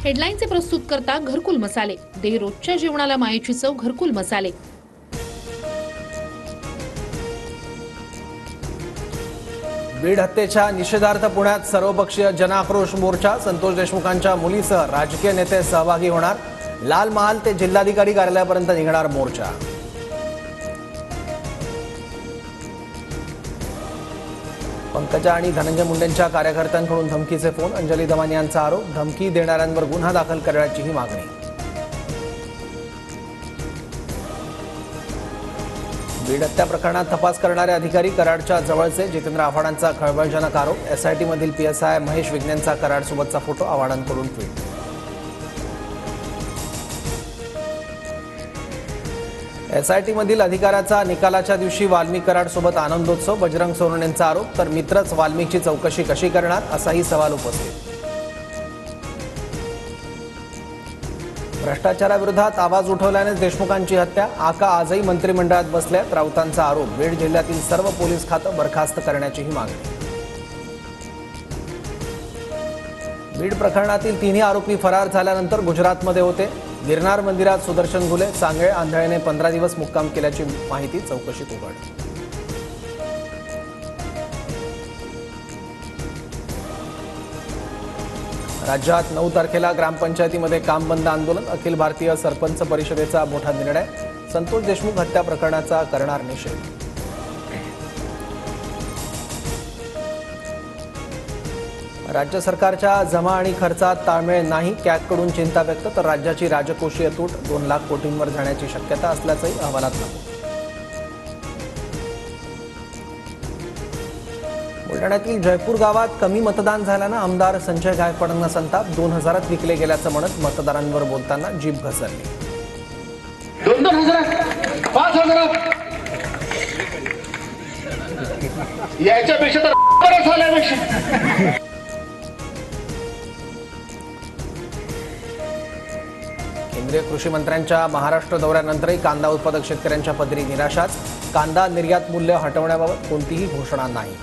हेडलाईनचे प्रस्तुतकर्ता घरकुल मसाले. दे रोजच्या जेवणाला मायेची चव घरकुल मसाले. बीड हत्येच्या निषेधार्थ पुण्यात सर्वपक्षीय जनआक्रोश मोर्चा. संतोष देशमुखांच्या मुलीसह राजकीय नेते सहभागी होणार. लाल महाल ते जिल्हाधिकारी कार्यालयापर्यंत निघणार मोर्चा. पंकजा आणि धनंजय मुंडेंच्या कार्यकर्त्यांकडून धमकीचे फोन. अंजली दमानी यांचा आरोप. धमकी देणाऱ्यांवर गुन्हा दाखल करण्याचीही मागणी. बीड हत्या प्रकरणात तपास करणारे अधिकारी कराडच्या जवळचे. जितेंद्र आव्हाडांचा खळबळजनक आरोप. एसआयटी मधील पीएसआय महेश विज्ञानचा कराडसोबतचा फोटो. आव्हाडांकडून ट्विट. एसआयटी मधील अधिकाऱ्याचा निकालाच्या दिवशी वाल्मिक कराडसोबत आनंदोत्सव. बजरंग सोनवणेंचा आरोप. तर मित्रच वाल्मिकची चौकशी कशी करणार असाही सवाल उपस्थित. भ्रष्टाचाराविरोधात आवाज उठवल्याने देशमुखांची हत्या. आका आजही मंत्रिमंडळात बसल्यात. राऊतांचा आरोप. बीड जिल्ह्यातील सर्व पोलीस खातं बरखास्त करण्याचीही मागणी. बीड प्रकरणातील तिन्ही आरोपी फरार झाल्यानंतर गुजरातमध्ये होते. गिरनार मंदिरात सुदर्शन घुले. सांगळे आंधळेने 15 दिवस मुक्काम केल्याची माहिती चौकशीत उघड. राज्यात 9 तारखेला ग्रामपंचायतीमध्ये काम बंद आंदोलन. अखिल भारतीय सरपंच परिषदेचा मोठा निर्णय. संतोष देशमुख हत्या प्रकरणाचा करणार निषेध. राज्य सरकारच्या जमा आणि खर्चात ताळमेळ नाही. कॅगकडून चिंता व्यक्त. तर राज्याची राजकोषीय तूट 2 लाख कोटींवर जाण्याची शक्यता असल्याचंही अहवालात नमूद. बुलढाण्यातील जयपूर गावात कमी मतदान झाल्यानं आमदार संजय गायकवाडांना संताप. 2000 विकले गेल्याचं म्हणत मतदारांवर बोलताना जीभ घसरली. 2,000 5,000 याच्यापेक्षा तर बरं झाल्यापेक्षा. केंद्रीय कृषी मंत्र्यांच्या महाराष्ट्र दौऱ्यानंतरही कांदा उत्पादक शेतकऱ्यांच्या पदरी निराशाच. कांदा निर्यात मूल्य हटवण्याबाबत कोणतीही घोषणा नाही.